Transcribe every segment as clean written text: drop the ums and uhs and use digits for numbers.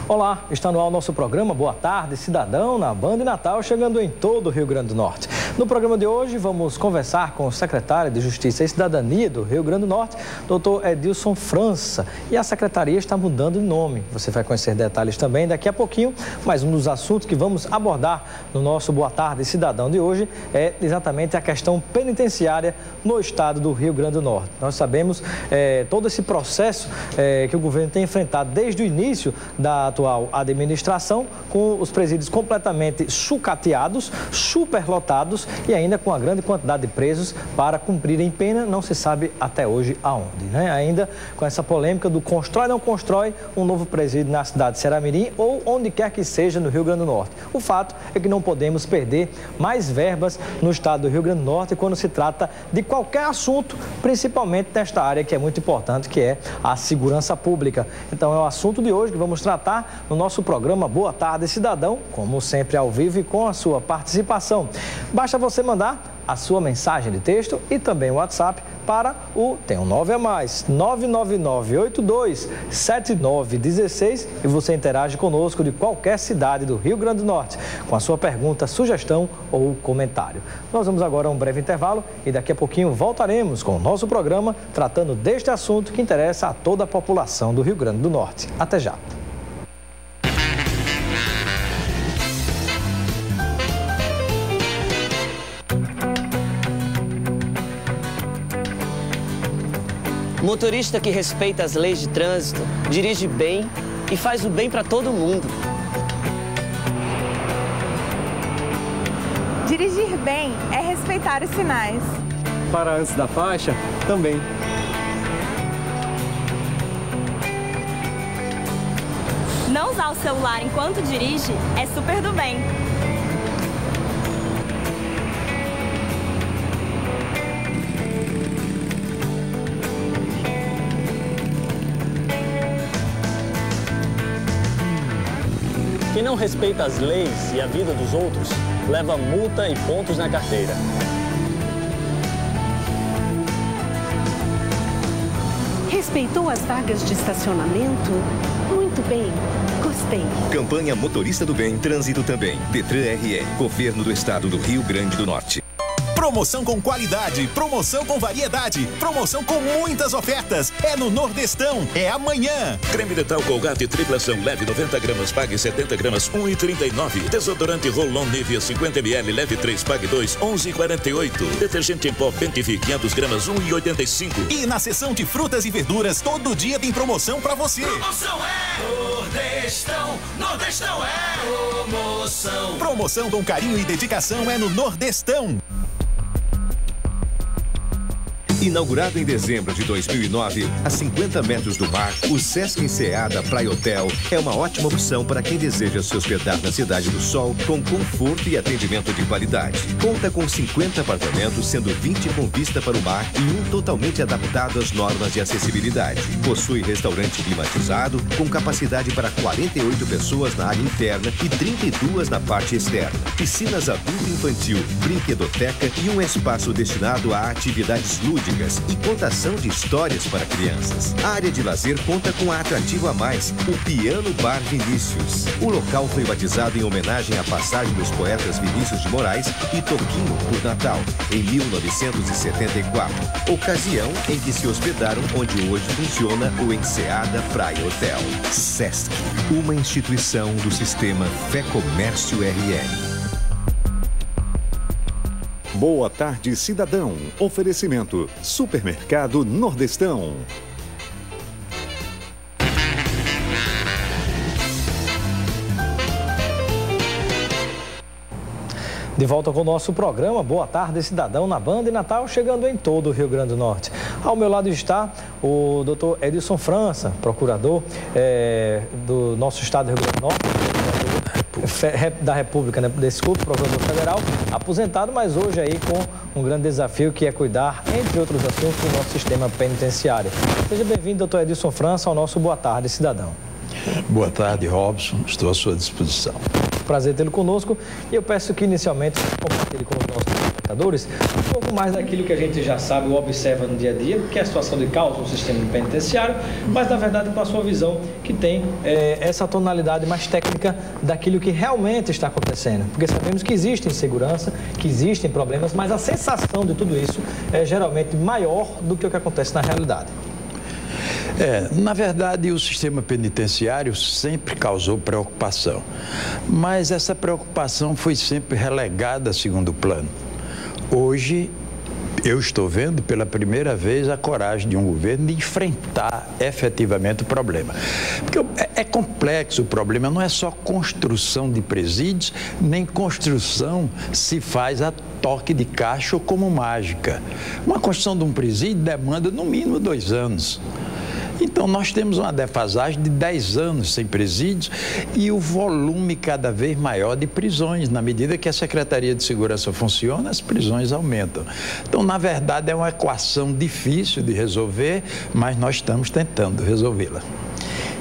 Olá, está no ar o nosso programa Boa Tarde, Cidadão, na Band Natal, chegando em todo o Rio Grande do Norte. No programa de hoje, vamos conversar com o secretário de Justiça e Cidadania do Rio Grande do Norte, Dr. Edilson França. E a secretaria está mudando de nome. Você vai conhecer detalhes também daqui a pouquinho, mas um dos assuntos que vamos abordar no nosso Boa Tarde, Cidadão de hoje é exatamente a questão penitenciária no estado do Rio Grande do Norte. Nós sabemos todo esse processo que o governo tem enfrentado desde o início da atual administração, com os presídios completamente sucateados, superlotados e ainda com a grande quantidade de presos para cumprirem pena, não se sabe até hoje aonde, né? Ainda com essa polêmica do constrói ou não constrói um novo presídio na cidade de Ceará-Mirim ou onde quer que seja no Rio Grande do Norte. O fato é que não podemos perder mais verbas no estado do Rio Grande do Norte quando se trata de qualquer assunto, principalmente nesta área que é muito importante, que é a segurança pública. Então é o assunto de hoje que vamos tratar no nosso programa Boa Tarde, Cidadão, como sempre ao vivo e com a sua participação. Basta você mandar a sua mensagem de texto e também o WhatsApp para tem um 9 a mais, 999827916 e você interage conosco de qualquer cidade do Rio Grande do Norte com a sua pergunta, sugestão ou comentário. Nós vamos agora a um breve intervalo e daqui a pouquinho voltaremos com o nosso programa tratando deste assunto que interessa a toda a população do Rio Grande do Norte. Até já! Motorista que respeita as leis de trânsito, dirige bem e faz o bem para todo mundo. Dirigir bem é respeitar os sinais. Parar antes da faixa, também. Não usar o celular enquanto dirige é super do bem. Quem não respeita as leis e a vida dos outros, leva multa e pontos na carteira. Respeitou as vagas de estacionamento? Muito bem, gostei. Campanha Motorista do Bem, Trânsito também. Detran RE, Governo do Estado do Rio Grande do Norte. Promoção com qualidade, promoção com variedade, promoção com muitas ofertas. É no Nordestão, é amanhã. Creme dental Colgate triplação leve 90 gramas, pague 70 gramas, 1,39. Desodorante Rolon Nivea 50 ml, leve 3, pague 2, 11,48. Detergente em pó Bentivie 500 gramas, 1,85. E na seção de frutas e verduras, todo dia tem promoção pra você. Promoção é Nordestão, Nordestão é promoção. Promoção com carinho e dedicação é no Nordestão. Inaugurado em dezembro de 2009, a 50 metros do mar, o Sesc Enseada Praia Hotel é uma ótima opção para quem deseja se hospedar na Cidade do Sol com conforto e atendimento de qualidade. Conta com 50 apartamentos, sendo 20 com vista para o mar e um totalmente adaptado às normas de acessibilidade. Possui restaurante climatizado, com capacidade para 48 pessoas na área interna e 32 na parte externa. Piscinas adulto e infantil, brinquedoteca e um espaço destinado a atividades lúdicas e contação de histórias para crianças. A área de lazer conta com a atrativo a mais, o Piano Bar Vinícius. O local foi batizado em homenagem à passagem dos poetas Vinícius de Moraes e Toquinho por Natal, em 1974, ocasião em que se hospedaram onde hoje funciona o Enseada Praia Hotel. Sesc, uma instituição do sistema Fé Comércio RN. Boa tarde, cidadão. Oferecimento: Supermercado Nordestão. De volta com o nosso programa Boa Tarde, Cidadão, na Band Natal, chegando em todo o Rio Grande do Norte. Ao meu lado está o Dr. Edilson França, procurador do nosso estado do Rio Grande do Norte, da República, né? Desculpe, procurador federal, aposentado, mas hoje aí com um grande desafio que é cuidar, entre outros assuntos, do nosso sistema penitenciário. Seja bem-vindo, doutor Edilson França, ao nosso Boa Tarde, Cidadão. Boa tarde, Robson. Estou à sua disposição. Prazer tê-lo conosco e eu peço que inicialmente compartilhe com os nossos telespectadores um pouco mais daquilo que a gente já sabe ou observa no dia a dia, que é a situação de caos no sistema penitenciário, mas na verdade com a sua visão que tem essa tonalidade mais técnica daquilo que realmente está acontecendo. Porque sabemos que existe insegurança, que existem problemas, mas a sensação de tudo isso é geralmente maior do que o que acontece na realidade. Na verdade, o sistema penitenciário sempre causou preocupação, mas essa preocupação foi sempre relegada a segundo plano. Hoje, eu estou vendo pela primeira vez a coragem de um governo de enfrentar efetivamente o problema. Porque é complexo o problema, não é só construção de presídios, nem construção se faz a toque de caixa ou como mágica. Uma construção de um presídio demanda no mínimo 2 anos. Então, nós temos uma defasagem de 10 anos sem presídios e o volume cada vez maior de prisões. Na medida que a Secretaria de Segurança funciona, as prisões aumentam. Então, na verdade, é uma equação difícil de resolver, mas nós estamos tentando resolvê-la.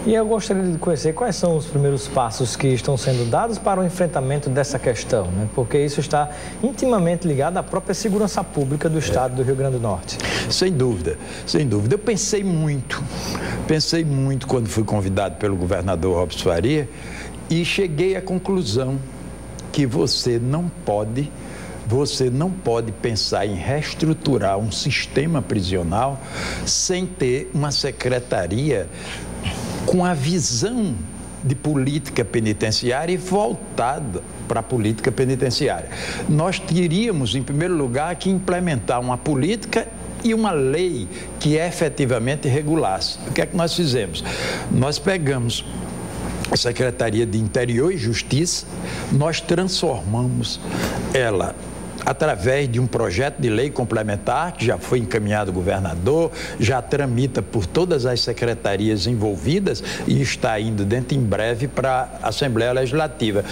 E eu gostaria de conhecer quais são os primeiros passos que estão sendo dados para o enfrentamento dessa questão, né? Porque isso está intimamente ligado à própria segurança pública do estado do Rio Grande do Norte. Sem dúvida, sem dúvida. Eu pensei muito quando fui convidado pelo governador Robson Faria e cheguei à conclusão que você não pode pensar em reestruturar um sistema prisional sem ter uma secretaria com a visão de política penitenciária e voltada para a política penitenciária. Nós teríamos, em primeiro lugar, que implementar uma política e uma lei que efetivamente regulasse. O que é que nós fizemos? Nós pegamos a Secretaria de Interior e Justiça, nós transformamos ela através de um projeto de lei complementar que já foi encaminhado ao governador, já tramita por todas as secretarias envolvidas e está indo dentro em breve para a Assembleia Legislativa.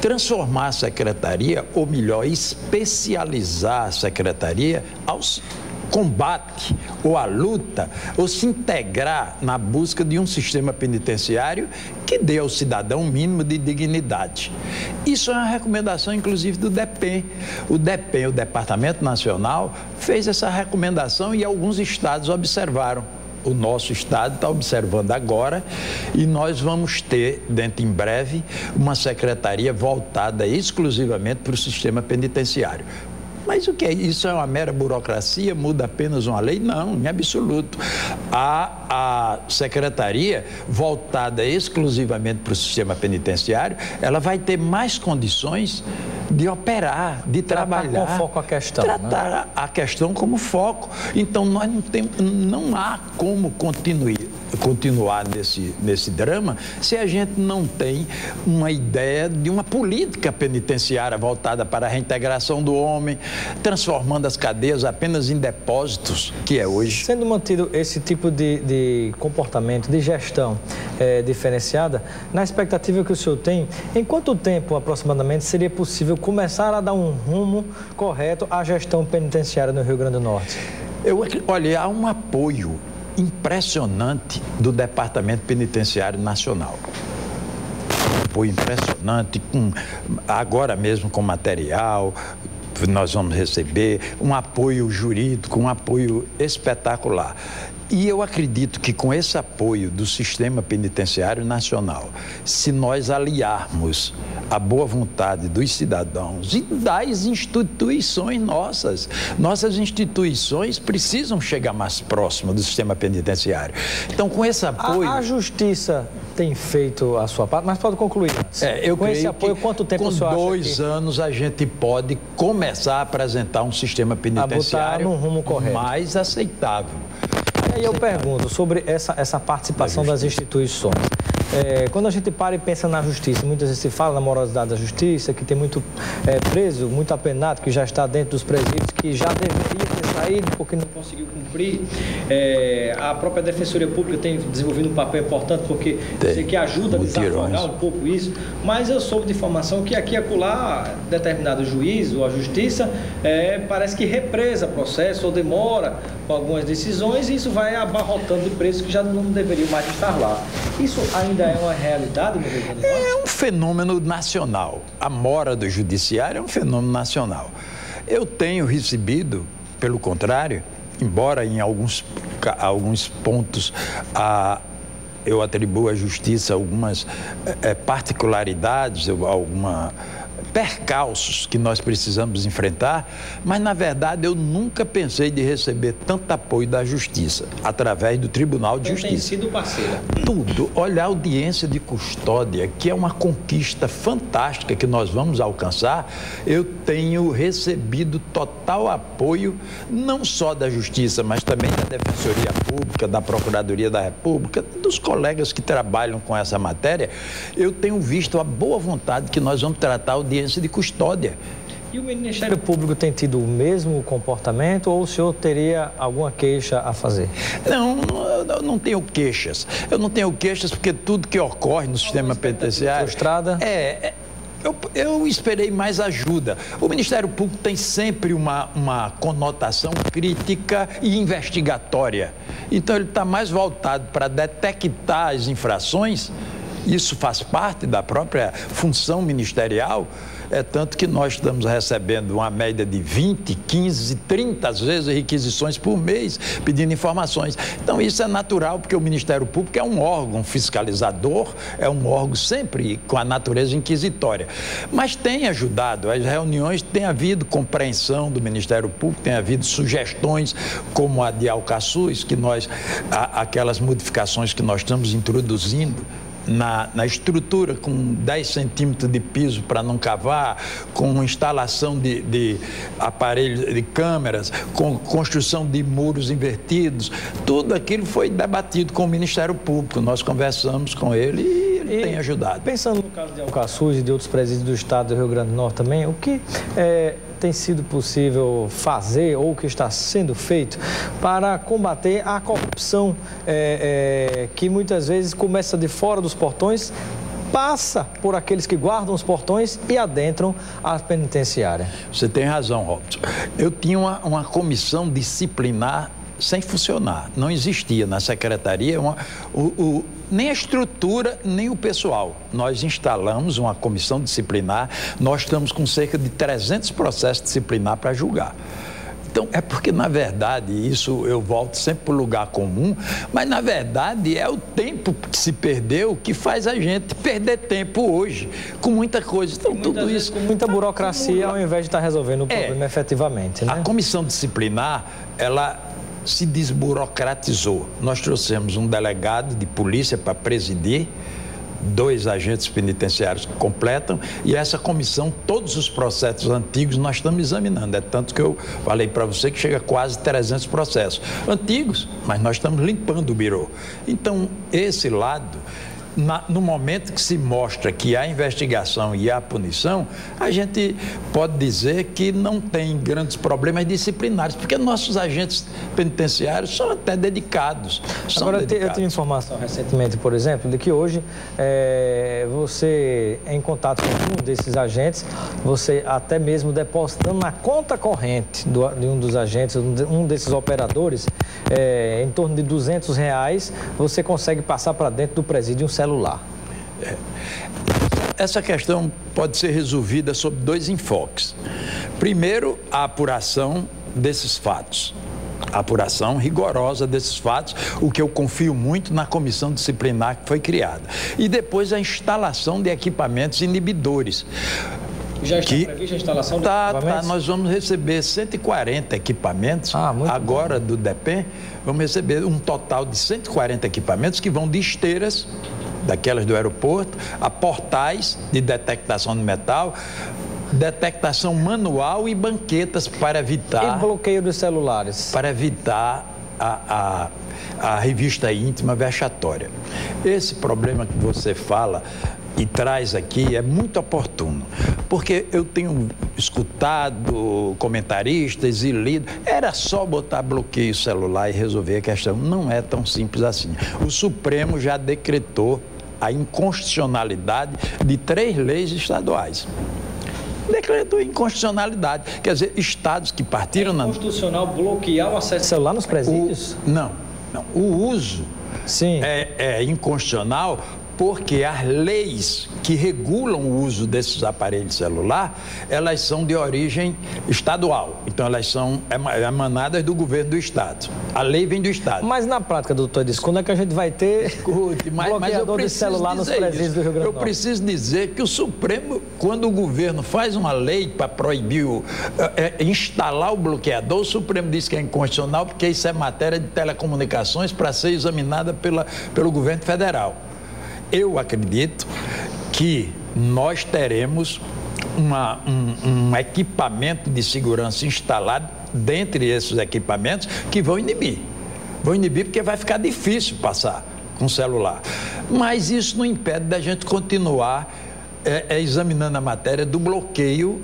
Transformar a secretaria, ou melhor, especializar a secretaria aos combate ou a luta ou se integrar na busca de um sistema penitenciário que dê ao cidadão um mínimo de dignidade. Isso é uma recomendação, inclusive, do DEPEN. O DEPEN, o Departamento Nacional, fez essa recomendação e alguns estados observaram. O nosso estado está observando agora e nós vamos ter, dentro em breve, uma secretaria voltada exclusivamente para o sistema penitenciário. Mas o que é isso? É uma mera burocracia? Muda apenas uma lei? Não, em absoluto. A secretaria voltada exclusivamente para o sistema penitenciário, ela vai ter mais condições de operar, de trabalhar. Com foco a questão. Tratar a questão como foco. Então, nós não há como continuar nesse drama se a gente não tem uma ideia de uma política penitenciária voltada para a reintegração do homem, transformando as cadeias apenas em depósitos, que é hoje. Sendo mantido esse tipo de comportamento, de gestão diferenciada, na expectativa que o senhor tem, em quanto tempo aproximadamente seria possível começar a dar um rumo correto à gestão penitenciária no Rio Grande do Norte? Olha, há um apoio impressionante do Departamento Penitenciário Nacional. Apoio impressionante, agora mesmo com material, nós vamos receber um apoio jurídico, um apoio espetacular. E eu acredito que com esse apoio do Sistema Penitenciário Nacional, se nós aliarmos a boa vontade dos cidadãos e das instituições nossas instituições precisam chegar mais próximo do sistema penitenciário. Então, com esse apoio... A Justiça tem feito a sua parte, mas pode concluir antes. Com esse apoio, quanto tempo o senhor acha que... Com 2 anos a gente pode começar a apresentar um sistema penitenciário num rumo correto, mais aceitável. E aí eu pergunto sobre essa participação das instituições. Quando a gente para e pensa na justiça, muitas vezes se fala na morosidade da justiça, que tem muito preso, muito apenado, que já está dentro dos presídios, que já deveria ter saído porque não conseguiu cumprir. A própria Defensoria Pública tem desenvolvido um papel importante porque sei que ajuda a desafogar um pouco isso, mas eu soube de informação que aqui e acolá determinado juiz ou a justiça parece que represa processo ou demora com algumas decisões e isso vai abarrotando de presos que já não deveriam mais estar lá. Isso ainda é uma realidade no Rio Grande do Norte? É um fenômeno nacional. A mora do judiciário é um fenômeno nacional. Eu tenho recebido, pelo contrário, embora em alguns pontos eu atribuo à justiça algumas particularidades, percalços que nós precisamos enfrentar, mas na verdade eu nunca pensei de receber tanto apoio da justiça através do Tribunal de Justiça. Tem sido parceira. Tudo. Olha, a audiência de custódia, que é uma conquista fantástica que nós vamos alcançar, eu tenho recebido total apoio, não só da Justiça, mas também da Defensoria Pública, da Procuradoria da República, dos colegas que trabalham com essa matéria. Eu tenho visto a boa vontade que nós vamos tratar a audiência de custódia. E o Ministério Público tem tido o mesmo comportamento ou o senhor teria alguma queixa a fazer? Não, eu não tenho queixas. Eu não tenho queixas porque tudo que ocorre no sistema penitenciário... Frustrada? Eu esperei mais ajuda. O Ministério Público tem sempre uma conotação crítica e investigatória. Então ele está mais voltado para detectar as infrações. Isso faz parte da própria função ministerial, tanto que nós estamos recebendo uma média de 20, 15, 30 às vezes requisições por mês pedindo informações. Então isso é natural, porque o Ministério Público é um órgão fiscalizador, é um órgão sempre com a natureza inquisitória. Mas tem ajudado, as reuniões tem havido compreensão do Ministério Público, tem havido sugestões como a de Alcaçuz, que aquelas modificações que nós estamos introduzindo na estrutura, com 10 centímetros de piso para não cavar, com instalação de aparelhos, de câmeras, com construção de muros invertidos, tudo aquilo foi debatido com o Ministério Público. Nós conversamos com ele e ele tem ajudado. Pensando no caso de Alcaçuz e de outros presídios do estado do Rio Grande do Norte também, o que tem sido possível fazer ou o que está sendo feito para combater a corrupção que muitas vezes começa de fora dos portões, passa por aqueles que guardam os portões e adentram a penitenciária? Você tem razão, Robson. Eu tinha uma comissão disciplinar sem funcionar. Não existia na secretaria nem a estrutura, nem o pessoal. Nós instalamos uma comissão disciplinar, nós estamos com cerca de 300 processos disciplinares para julgar. Então, é porque, na verdade, isso eu volto sempre para o lugar comum, mas, na verdade, é o tempo que se perdeu que faz a gente perder tempo hoje, com muita coisa. Então, tudo isso... Com muita burocracia, ao invés de estar resolvendo o problema efetivamente, né? A comissão disciplinar, ela se desburocratizou. Nós trouxemos um delegado de polícia para presidir, 2 agentes penitenciários que completam, e essa comissão, todos os processos antigos nós estamos examinando. É tanto que eu falei para você que chega a quase 300 processos antigos, mas nós estamos limpando o birô. Então, esse lado, no momento que se mostra que há investigação e há punição, a gente pode dizer que não tem grandes problemas disciplinares, porque nossos agentes penitenciários são até dedicados. Agora, eu tenho informação recentemente, por exemplo, de que hoje você, em contato com um desses agentes, você até mesmo depositando na conta corrente de um dos agentes, um desses operadores, em torno de R$200, você consegue passar para dentro do presídio um celular. Essa questão pode ser resolvida sob 2 enfoques. Primeiro, a apuração desses fatos. A apuração rigorosa desses fatos, o que eu confio muito na comissão disciplinar que foi criada. E depois a instalação de equipamentos inibidores. Já está prevista a instalação de equipamentos? Nós vamos receber 140 equipamentos agora do DEPEN. Vamos receber um total de 140 equipamentos que vão de esteiras, daquelas do aeroporto, a portais de detectação de metal, detectação manual e banquetas para evitar... E bloqueio dos celulares? Para evitar a revista íntima vexatória. Esse problema que você fala e traz aqui é muito oportuno, porque eu tenho escutado comentaristas e lido, era só botar bloqueio celular e resolver a questão. Não é tão simples assim. O Supremo já decretou a inconstitucionalidade de 3 leis estaduais. Decretou inconstitucionalidade. Quer dizer, estados que partiram... É inconstitucional bloquear o acesso celular nos presídios? Não. O uso é inconstitucional porque as leis que regulam o uso desses aparelhos celular, elas são de origem estadual. Então, elas são emanadas do governo do Estado. A lei vem do Estado. Mas na prática, doutor Edilson, quando é que a gente vai ter bloqueador de celular nos presídios do Rio Grande do Norte? Eu preciso dizer que o Supremo, quando o governo faz uma lei para proibir, instalar o bloqueador, o Supremo diz que é inconstitucional porque isso é matéria de telecomunicações para ser examinada pelo governo federal. Eu acredito que nós teremos um equipamento de segurança instalado dentre esses equipamentos que vão inibir. Vão inibir porque vai ficar difícil passar com celular. Mas isso não impede da gente continuar examinando a matéria do bloqueio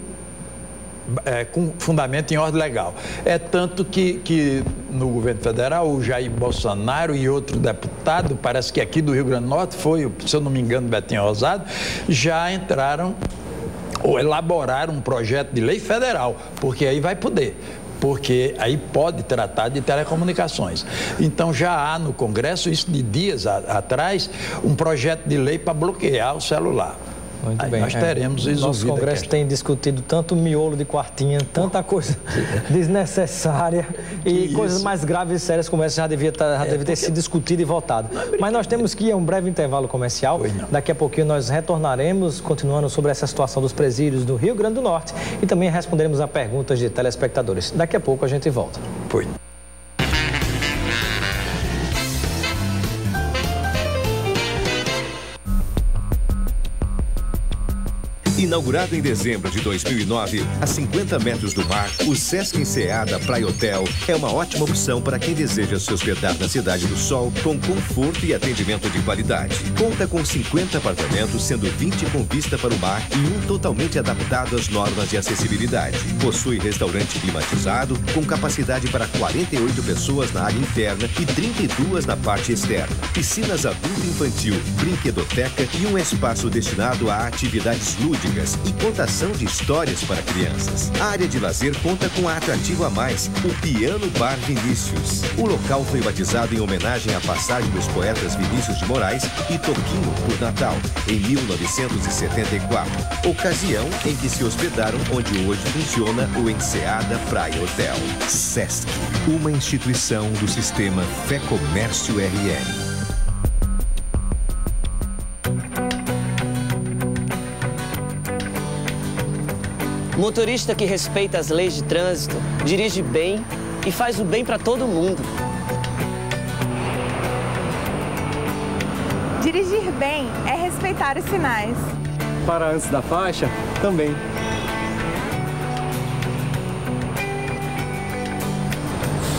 com fundamento em ordem legal. É tanto que no governo federal, o Jair Bolsonaro e outro deputado, parece que aqui do Rio Grande do Norte, foi, se eu não me engano, Betinho Rosado, já entraram ou elaboraram um projeto de lei federal, porque aí vai poder. Porque aí pode tratar de telecomunicações. Então já há no Congresso, isso de dias atrás, um projeto de lei para bloquear o celular. Muito aí bem. Nós teremos resolvido. Nosso Congresso tem discutido tanto miolo de quartinha, tanta coisa desnecessária e coisas mais graves e sérias como essa já devia ter sido discutida e votada. Mas nós temos que ir a um breve intervalo comercial. Daqui a pouquinho nós retornaremos, continuando sobre essa situação dos presídios do Rio Grande do Norte e também responderemos a perguntas de telespectadores. Daqui a pouco a gente volta. Inaugurado em dezembro de 2009, a 50 metros do mar, o Sesc Enseada Praia Hotel é uma ótima opção para quem deseja se hospedar na Cidade do Sol com conforto e atendimento de qualidade. Conta com 50 apartamentos, sendo 20 com vista para o mar e um totalmente adaptado às normas de acessibilidade. Possui restaurante climatizado com capacidade para 48 pessoas na área interna e 32 na parte externa. Piscinas adulto e infantil, brinquedoteca e um espaço destinado a atividades lúdicas e contação de histórias para crianças. A área de lazer conta com um atrativo a mais, o Piano Bar Vinícius. O local foi batizado em homenagem à passagem dos poetas Vinícius de Moraes e Toquinho por Natal, em 1974, ocasião em que se hospedaram onde hoje funciona o Enseada Praia Hotel. Sesc, uma instituição do sistema Fé Comércio RN. Motorista que respeita as leis de trânsito, dirige bem e faz o bem para todo mundo. Dirigir bem é respeitar os sinais. Parar antes da faixa, também.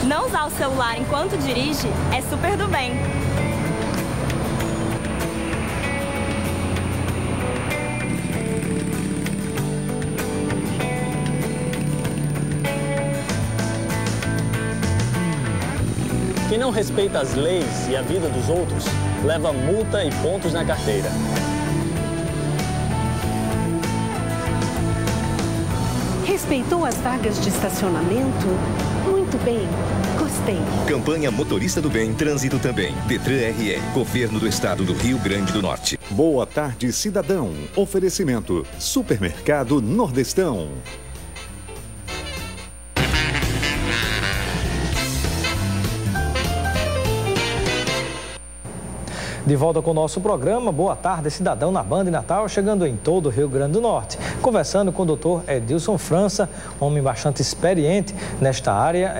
Não usar o celular enquanto dirige é super do bem. Quem não respeita as leis e a vida dos outros, leva multa e pontos na carteira. Respeitou as vagas de estacionamento? Muito bem, gostei. Campanha Motorista do Bem, Trânsito também. Detran RN, Governo do Estado do Rio Grande do Norte. Boa tarde, cidadão. Oferecimento: Supermercado Nordestão. De volta com o nosso programa, Boa Tarde, Cidadão, na Band Natal, chegando em todo o Rio Grande do Norte. Conversando com o doutor Edilson França, homem bastante experiente nesta área,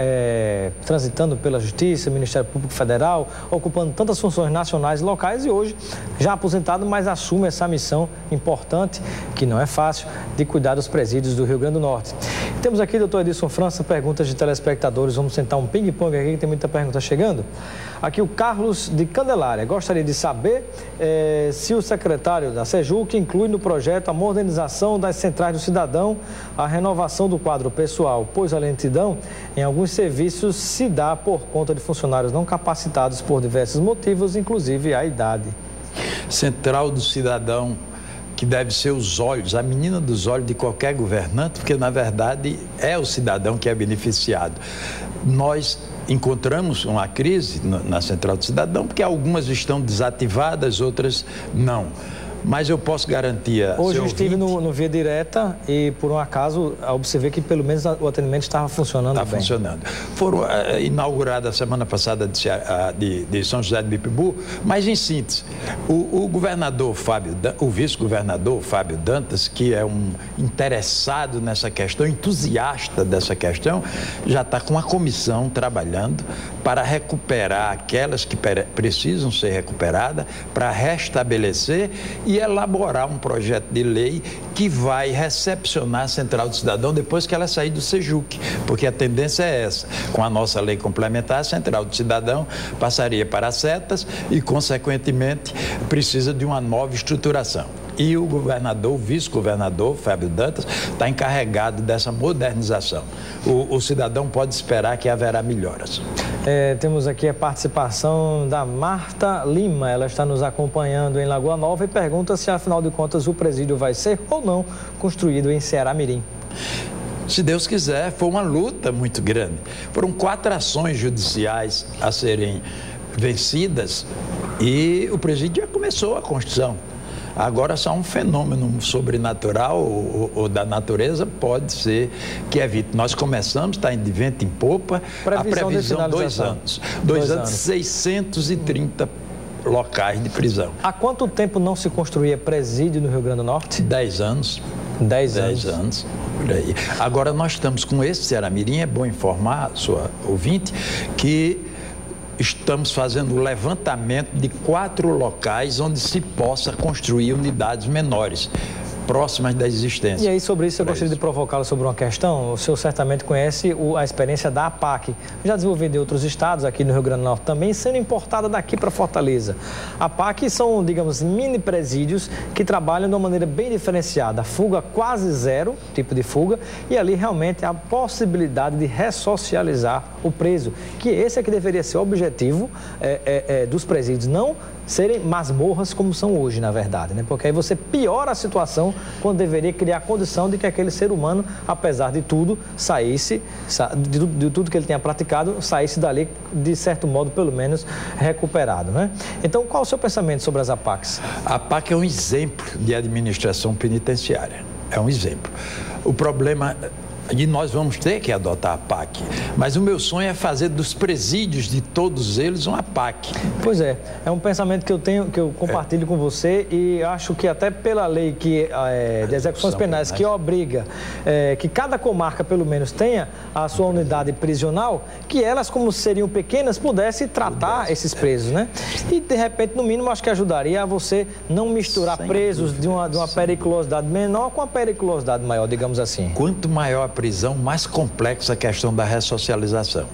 transitando pela Justiça, Ministério Público Federal, ocupando tantas funções nacionais e locais e hoje já aposentado, mas assume essa missão importante, que não é fácil, de cuidar dos presídios do Rio Grande do Norte. Temos aqui, doutor Edilson França, perguntas de telespectadores. Vamos sentar um ping-pong aqui, que tem muita pergunta chegando. Aqui o Carlos de Candelária. Gostaria de saber se o secretário da Sejuc inclui no projeto a modernização das centrais do cidadão, a renovação do quadro pessoal, pois a lentidão em alguns serviços se dá por conta de funcionários não capacitados por diversos motivos, inclusive a idade. Central do Cidadão que deve ser os olhos, a menina dos olhos de qualquer governante, porque, na verdade, é o cidadão que é beneficiado. Nós encontramos uma crise na Central do Cidadão, porque algumas estão desativadas, outras não. Mas eu posso garantir a Hoje eu estive no Via Direta e, por um acaso, observei que pelo menos o atendimento estava funcionando bem. Está funcionando. Foram inauguradas a semana passada de São José de Bipibu, mas em síntese, o vice-governador Fábio Dantas, que é um interessado nessa questão, entusiasta dessa questão, já está com uma comissão trabalhando para recuperar aquelas que precisam ser recuperadas, para restabelecer e elaborar um projeto de lei que vai recepcionar a Central do Cidadão depois que ela sair do Sejuc, porque a tendência é essa. Com a nossa lei complementar, a Central do Cidadão passaria para as setas e, consequentemente, precisa de uma nova estruturação. E o vice-governador, Fábio Dantas, está encarregado dessa modernização. O cidadão pode esperar que haverá melhoras. Temos aqui a participação da Marta Lima. Ela está nos acompanhando em Lagoa Nova e pergunta se, afinal de contas, o presídio vai ser ou não construído em Ceará-Mirim. Se Deus quiser, foi uma luta muito grande. Foram 4 ações judiciais a serem vencidas e o presídio já começou a construção. Agora, só um fenômeno sobrenatural ou da natureza pode ser que evite. Nós começamos, está de vento em popa, a previsão 2 anos. 2 anos, 630 locais de prisão. Há quanto tempo não se construía presídio no Rio Grande do Norte? 10 anos. 10 anos, por aí. Agora, nós estamos com esse Ceará-Mirim, é bom informar a sua ouvinte que estamos fazendo o levantamento de 4 locais onde se possa construir unidades menores, próximas da existência. E aí, sobre isso, eu gostaria de provocá-lo sobre uma questão. O senhor certamente conhece a experiência da APAC, já desenvolvida em outros estados, aqui no Rio Grande do Norte também, sendo importada daqui para Fortaleza. A APAC são, digamos, mini presídios que trabalham de uma maneira bem diferenciada. Fuga quase zero, tipo de fuga, e ali realmente há a possibilidade de ressocializar o preso, que esse é que deveria ser o objetivo dos presídios, não serem masmorras como são hoje, na verdade, né? Porque aí você piora a situação quando deveria criar a condição de que aquele ser humano, apesar de tudo, saísse, de tudo que ele tenha praticado, saísse dali, de certo modo, pelo menos, recuperado, né? Então, qual o seu pensamento sobre as APACs? A APAC é um exemplo de administração penitenciária, é um exemplo. O problema... E nós vamos ter que adotar a PAC. Mas o meu sonho é fazer dos presídios de todos eles uma PAC. Pois é um pensamento que eu tenho, que eu compartilho com você e acho que até pela lei de execuções penais que obriga que cada comarca pelo menos tenha a sua unidade prisional, que elas, como seriam pequenas, pudessem tratar esses presos, né? E de repente, no mínimo, acho que ajudaria a você não misturar presos de uma periculosidade menor com a periculosidade maior, digamos assim. Quanto maior a prisão, mais complexa a questão da ressocialização.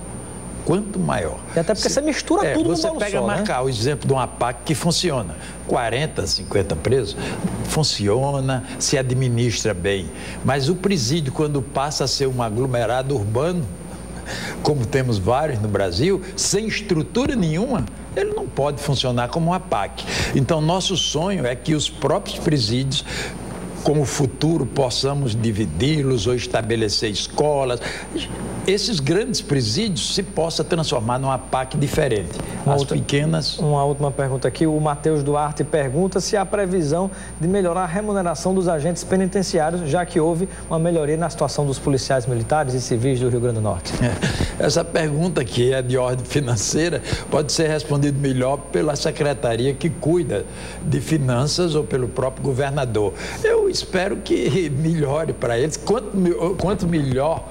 Quanto maior. E até porque você mistura tudo no Você pega marcar o exemplo de uma PAC que funciona. 40, 50 presos, funciona, se administra bem. Mas o presídio, quando passa a ser um aglomerado urbano, como temos vários no Brasil, sem estrutura nenhuma, ele não pode funcionar como uma PAC. Então, nosso sonho é que os próprios presídios, com o futuro, possamos dividi-los ou estabelecer escolas. Esses grandes presídios se possa transformar numa PAC diferente. Pequenas... Uma última pergunta aqui. O Matheus Duarte pergunta se há previsão de melhorar a remuneração dos agentes penitenciários, já que houve uma melhoria na situação dos policiais militares e civis do Rio Grande do Norte. Essa pergunta, que é de ordem financeira, pode ser respondida melhor pela secretaria que cuida de finanças ou pelo próprio governador. Eu espero que melhore para eles. Quanto melhor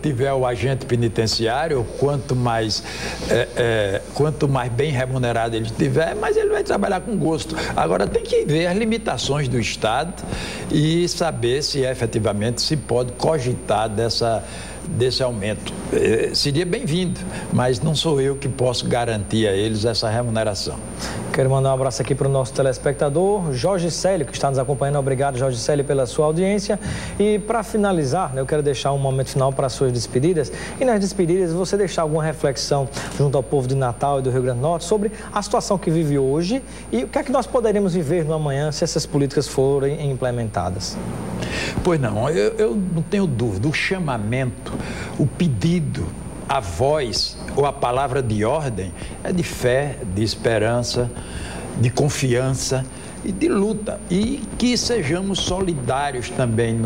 tiver o agente penitenciário, quanto mais bem remunerado ele tiver, mais ele vai trabalhar com gosto. Agora tem que ver as limitações do Estado e saber se efetivamente se pode cogitar desse aumento. Seria bem-vindo, mas não sou eu que posso garantir a eles essa remuneração. Quero mandar um abraço aqui para o nosso telespectador, Jorge Célio, que está nos acompanhando. Obrigado, Jorge Célio, pela sua audiência. E para finalizar, eu quero deixar um momento final para as suas despedidas. E nas despedidas, você deixar alguma reflexão junto ao povo de Natal e do Rio Grande do Norte sobre a situação que vive hoje e o que é que nós poderemos viver no amanhã se essas políticas forem implementadas. Pois não, eu não tenho dúvida. O chamamento, o pedido, a voz ou a palavra de ordem é de fé, de esperança, de confiança e de luta. E que sejamos solidários também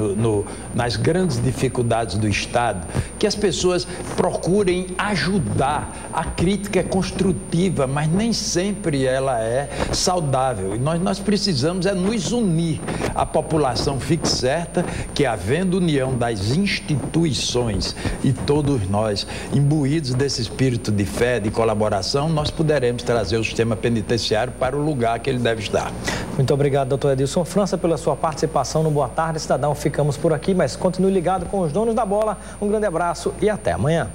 nas grandes dificuldades do Estado, que as pessoas procurem ajudar. A crítica é construtiva, mas nem sempre ela é saudável. E nós precisamos nos unir. A população fique certa que, havendo união das instituições e todos nós, imbuídos desse espírito de fé, de colaboração, nós poderemos trazer o sistema penitenciário para o lugar que ele deve estar. Muito obrigado, doutor Edilson França, pela sua participação no Boa Tarde, Cidadão. Ficamos por aqui, mas continue ligado com os donos da bola. Um grande abraço e até amanhã.